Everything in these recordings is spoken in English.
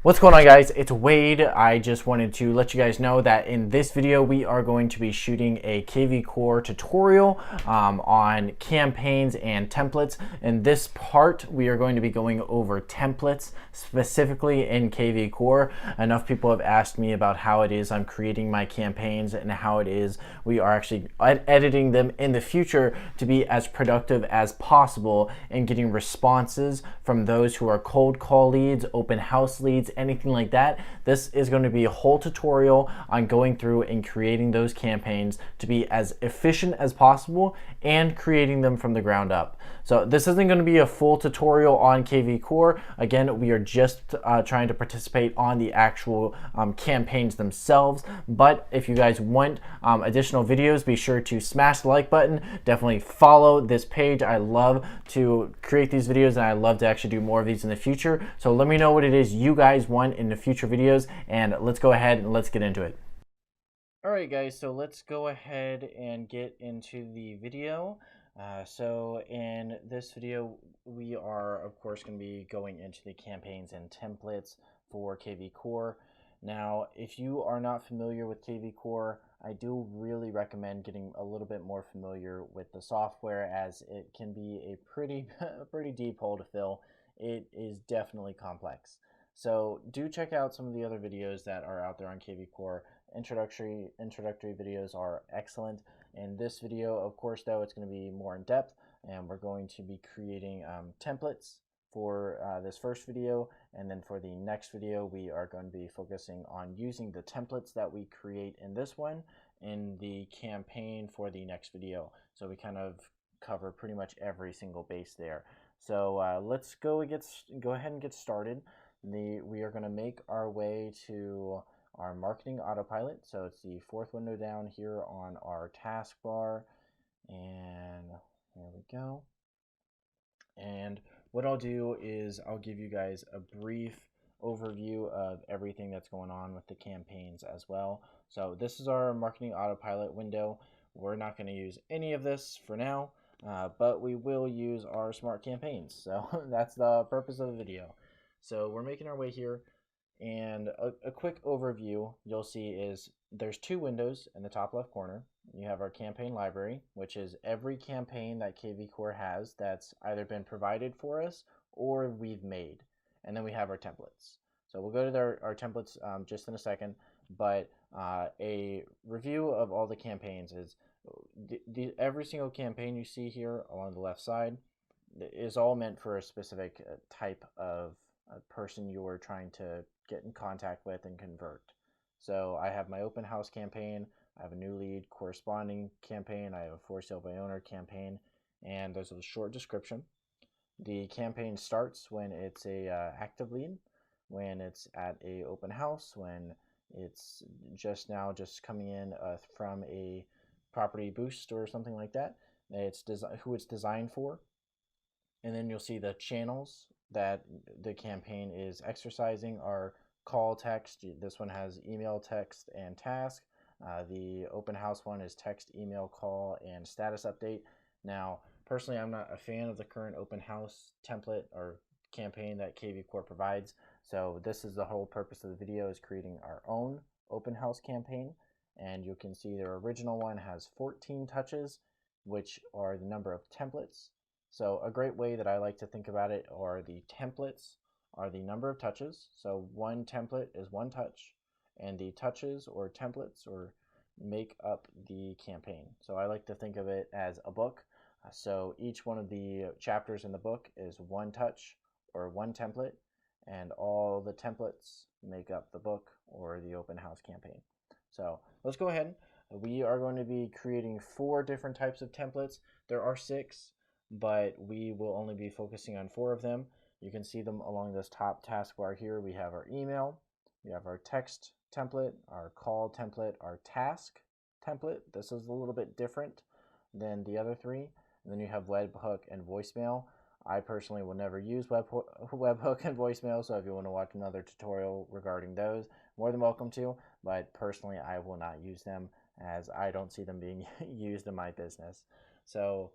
What's going on, guys? It's Wade. I just wanted to let you guys know that in this video we are going to be shooting a KvCore tutorial on campaigns and templates. In this part we are going to be going over templates specifically in KvCore. Enough people have asked me about how it is I'm creating my campaigns and how it is we are actually editing them in the future to be as productive as possible and getting responses from those who are cold call leads, open house leads, anything like that. This is going to be a whole tutorial on going through and creating those campaigns to be as efficient as possible and creating them from the ground up. So this isn't going to be a full tutorial on KvCore. Again, we are just trying to participate on the actual campaigns themselves. But if you guys want additional videos, be sure to smash the like button. Definitely follow this page. I love to create these videos and I love to actually do more of these in the future. So let me know what it is you guys want in the future videos, and let's go ahead and let's get into it. Alright guys, so let's go ahead and get into the video. So in this video we are of course going to be going into the campaigns and templates for KvCore. Now if you are not familiar with KvCore, I do really recommend getting a little bit more familiar with the software, as it can be a pretty deep hole to fill. It is definitely complex. So do check out some of the other videos that are out there on KvCore. Introductory videos are excellent. In this video, of course, though, it's going to be more in depth, and we're going to be creating templates for this first video, and then for the next video we are going to be focusing on using the templates that we create in this one in the campaign for the next video. So we kind of cover pretty much every single base there. So let's go ahead and get started. We are going to make our way to our marketing autopilot. So it's the fourth window down here on our taskbar, and there we go. And what I'll do is I'll give you guys a brief overview of everything that's going on with the campaigns as well. So this is our marketing autopilot window. We're not going to use any of this for now, but we will use our smart campaigns. So that's the purpose of the video. So we're making our way here, and a quick overview you'll see is there's two windows in the top left corner. You have our campaign library, which is every campaign that KvCore has that's either been provided for us or we've made. And then we have our templates. So we'll go to our templates just in a second, but a review of all the campaigns is every single campaign you see here along the left side is all meant for a specific type of person you're trying to get in contact with and convert. So I have my open house campaign, I have a new lead corresponding campaign, I have a for sale by owner campaign, and there's a short description. The campaign starts when it's a active lead, when it's at a open house, when it's just coming in from a property boost or something like that. It's who it's designed for, and then you'll see the channels that the campaign is exercising are call, text. This one has email, text, and task. The open house one is text, email, call, and status update. Now, personally, I'm not a fan of the current open house template or campaign that KvCore provides. So this is the whole purpose of the video, is creating our own open house campaign. And you can see their original one has 14 touches, which are the number of templates. So a great way that I like to think about it are the templates are the number of touches. So one template is one touch, and the touches or templates or make up the campaign. So I like to think of it as a book. So each one of the chapters in the book is one touch or one template, and all the templates make up the book or the open house campaign. So let's go ahead. We are going to be creating 4 different types of templates. There are 6, but we will only be focusing on 4 of them. You can see them along this top taskbar here. We have our email, we have our text template, our call template, our task template. This is a little bit different than the other 3. And then you have webhook and voicemail. I personally will never use webhook and voicemail, so if you want to watch another tutorial regarding those, more than welcome to, but personally I will not use them, as I don't see them being used in my business. So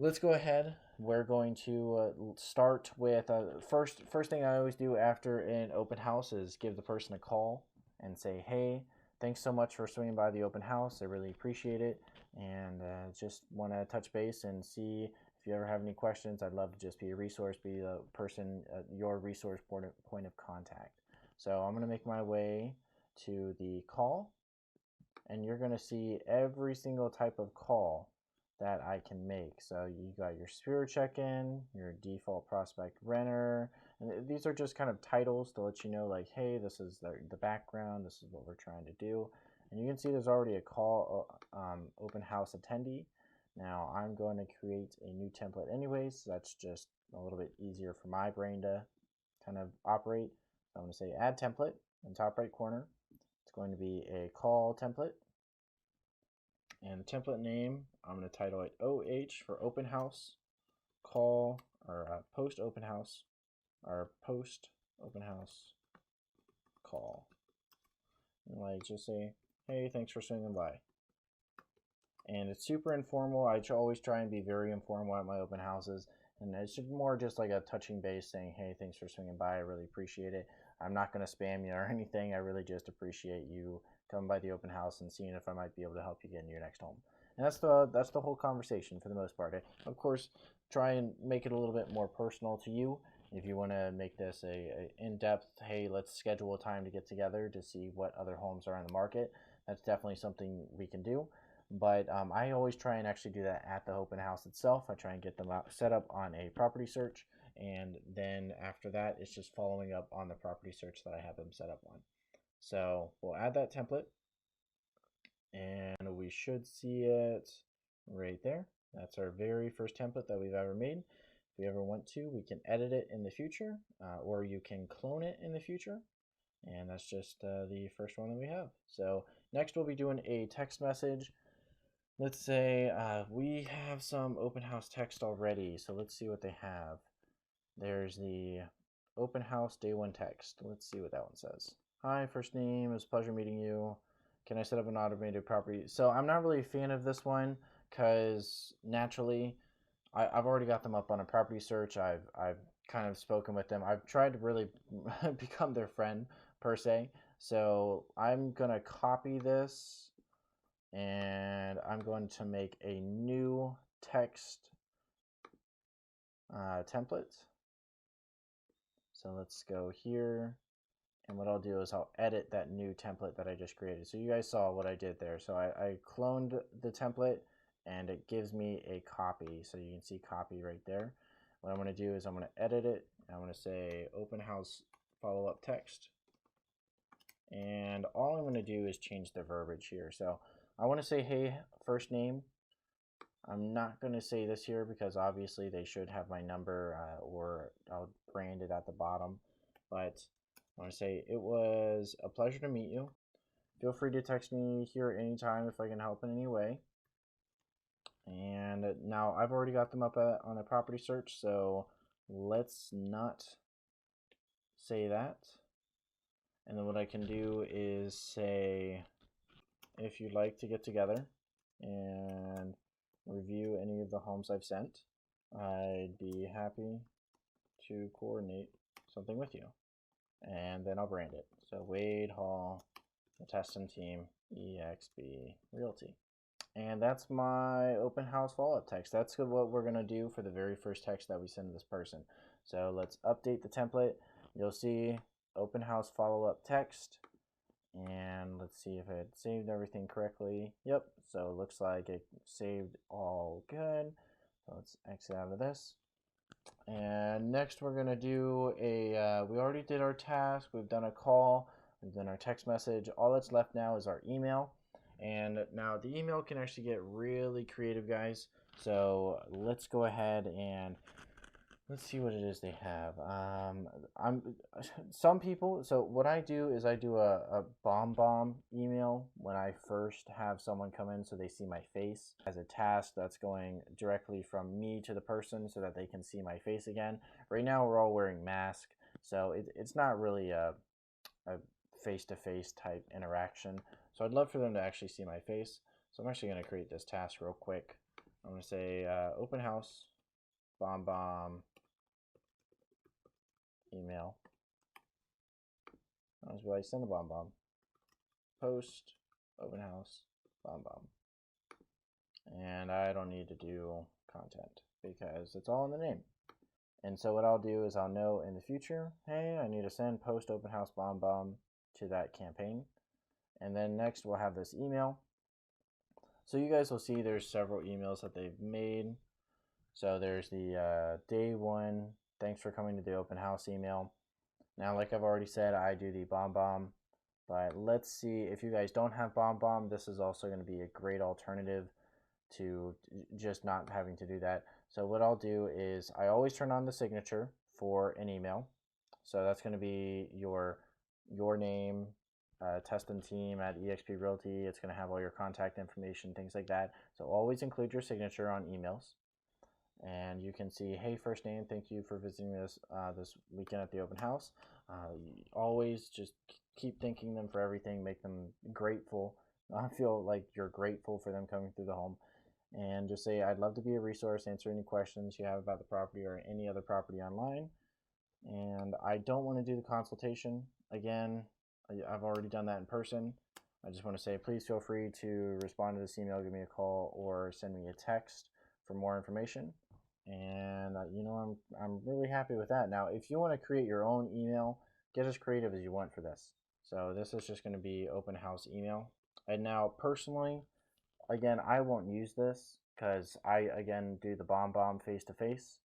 let's go ahead. We're going to start with first thing I always do after an open house is give the person a call and say, hey, thanks so much for swinging by the open house. I really appreciate it, and just want to touch base and see if you ever have any questions. I'd love to just be a resource, be the person, your resource point of contact. So I'm going to make my way to the call, and you're going to see every single type of call that I can make. So you got your spirit check-in, your default prospect renter, and these are just kind of titles to let you know, like, hey, this is the background, this is what we're trying to do. And you can see there's already a call open house attendee. Now I'm going to create a new template anyways, so that's just a little bit easier for my brain to kind of operate. So I'm going to say add template in the top right corner. It's going to be a call template. And the template name, I'm going to title it OH for open house call, or post open house, or post open house call. And like just say, hey, thanks for swinging by. And it's super informal. I always try and be very informal at my open houses. And it's more just like a touching base saying, hey, thanks for swinging by. I really appreciate it. I'm not going to spam you or anything. I really just appreciate you coming by the open house and seeing if I might be able to help you get into your next home. And that's the whole conversation for the most part. Of course, try and make it a little bit more personal to you. If you want to make this a in-depth, hey, let's schedule a time to get together to see what other homes are on the market, that's definitely something we can do. But I always try and actually do that at the open house itself. I try and get them set up on a property search, and then after that, it's just following up on the property search that I have them set up on. So we'll add that template, and we should see it right there. That's our very first template that we've ever made. If we ever want to, we can edit it in the future, or you can clone it in the future. And that's just the first one that we have. So next we'll be doing a text message. Let's say we have some open house text already, so let's see what they have. There's the open house day one text. Let's see what that one says. Hi, first name, it was a pleasure meeting you. Can I set up an automated property? So I'm not really a fan of this one because naturally I've already got them up on a property search. I've kind of spoken with them. I've tried to really become their friend per se. So I'm gonna copy this and I'm going to make a new text template. So let's go here, and what I'll do is I'll edit that new template that I just created. So you guys saw what I did there. So I cloned the template and it gives me a copy. So you can see copy right there. What I'm going to do is I'm going to edit it. I'm going to say open house follow-up text. And all I'm going to do is change the verbiage here. So I want to say, hey, first name. I'm not going to say this here because obviously they should have my number or I'll brand it at the bottom. But I want to say it was a pleasure to meet you. Feel free to text me here anytime if I can help in any way. And now I've already got them up on a property search, so let's not say that. And then what I can do is say, if you'd like to get together and review any of the homes I've sent, I'd be happy to coordinate something with you. And then I'll brand it. So Wade Hall, the Teston Team, EXP Realty. And that's my open house follow-up text. That's what we're gonna do for the very first text that we send to this person. So let's update the template. You'll see open house follow-up text. And let's see if it saved everything correctly. Yep, so it looks like it saved all good. So let's exit out of this. And next we're gonna do a, we already did our task, we've done a call, we've done our text message. All that's left now is our email. And now the email can actually get really creative, guys. So let's go ahead and let's see what it is they have. Some people, so what I do is I do a bomb email when I first have someone come in so they see my face as a task that's going directly from me to the person so that they can see my face again. Right now we're all wearing masks, so it's not really a face-to-face type interaction. So I'd love for them to actually see my face. So I'm actually going to create this task real quick. I'm going to say open house bomb email. I was like, send a bomb post open house bomb. And I don't need to do content because it's all in the name. And so what I'll do is I'll know in the future, hey, I need to send post open house bomb to that campaign. And then next we'll have this email. So you guys will see there's several emails that they've made. So there's the day one, thanks for coming to the open house email. Now, like I've already said, I do the bomb, but let's see if you guys don't have bomb, this is also going to be a great alternative to just not having to do that. So what I'll do is I always turn on the signature for an email. So that's going to be your name, Testin team at eXp Realty. It's going to have all your contact information, things like that. So always include your signature on emails. And you can see, hey, first name, thank you for visiting this this weekend at the open house. Always just keep thanking them for everything, make them grateful. I feel like you're grateful for them coming through the home. And just say, I'd love to be a resource, answer any questions you have about the property or any other property online. And I don't want to do the consultation. Again, I've already done that in person. I just want to say, please feel free to respond to this email, give me a call, or send me a text for more information. And you know, I'm really happy with that. Now, if you want to create your own email, get as creative as you want for this. So this is just going to be open house email. And now, personally, again, I won't use this because I, again, do the bomb face-to-face.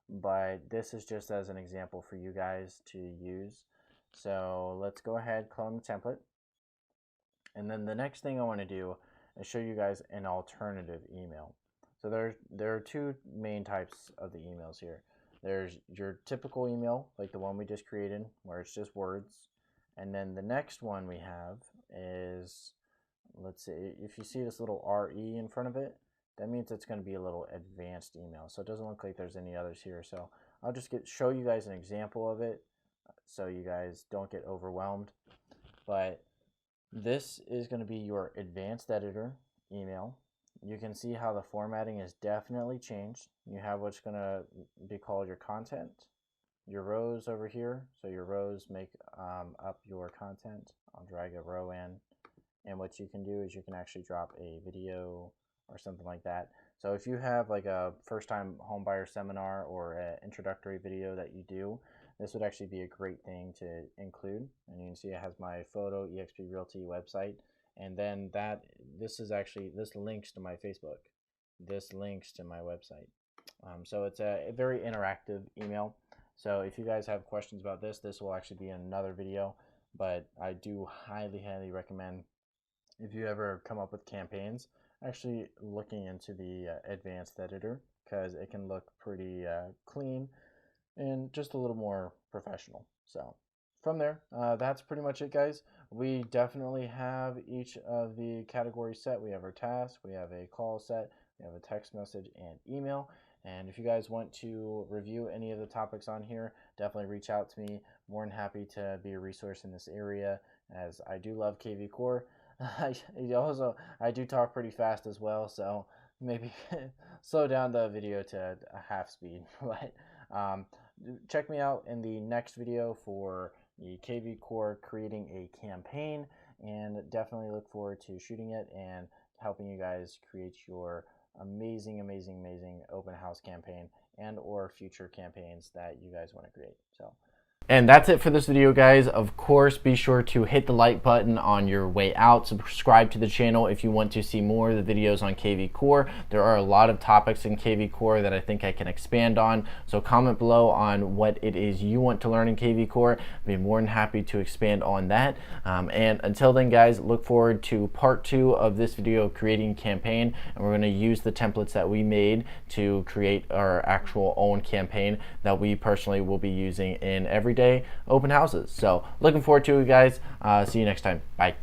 But this is just as an example for you guys to use. So let's go ahead, clone the template. And then the next thing I want to do is show you guys an alternative email. So there are two main types of the emails here. There's your typical email, like the one we just created, where it's just words. And then the next one we have is, let's see, if you see this little RE in front of it, that means it's going to be a little advanced email. So it doesn't look like there's any others here. So I'll just show you guys an example of it so you guys don't get overwhelmed. But this is going to be your advanced editor email. You can see how the formatting is definitely changed. You have what's going to be called your content, your rows over here. So your rows make up your content. I'll drag a row in. And what you can do is you can actually drop a video or something like that. So if you have like a first-time homebuyer seminar or an introductory video that you do, this would actually be a great thing to include. And you can see it has my photo, eXp Realty website. And then this links to my Facebook. This links to my website. So it's a very interactive email. So if you guys have questions about this will actually be in another video. But I do highly, highly recommend, if you ever come up with campaigns, actually looking into the advanced editor, because it can look pretty clean and just a little more professional. So from there, that's pretty much it, guys. We definitely have each of the categories set. We have our task, we have a call set, we have a text message and email. And if you guys want to review any of the topics on here, definitely reach out to me. More than happy to be a resource in this area, as I do love KvCore. I do talk pretty fast as well, so maybe slow down the video to half speed. But check me out in the next video for the KvCore creating a campaign, and definitely look forward to shooting it and helping you guys create your amazing open house campaign and or future campaigns that you guys want to create. So And that's it for this video, guys. Of course, be sure to hit the like button on your way out. Subscribe to the channel if you want to see more of the videos on KvCore. There are a lot of topics in KvCore that I think I can expand on. So comment below on what it is you want to learn in KvCore. I'd be more than happy to expand on that. And until then, guys, look forward to part 2 of this video, creating a campaign. And we're going to use the templates that we made to create our actual own campaign that we personally will be using in everyday open houses. So looking forward to it, guys. See you next time. Bye.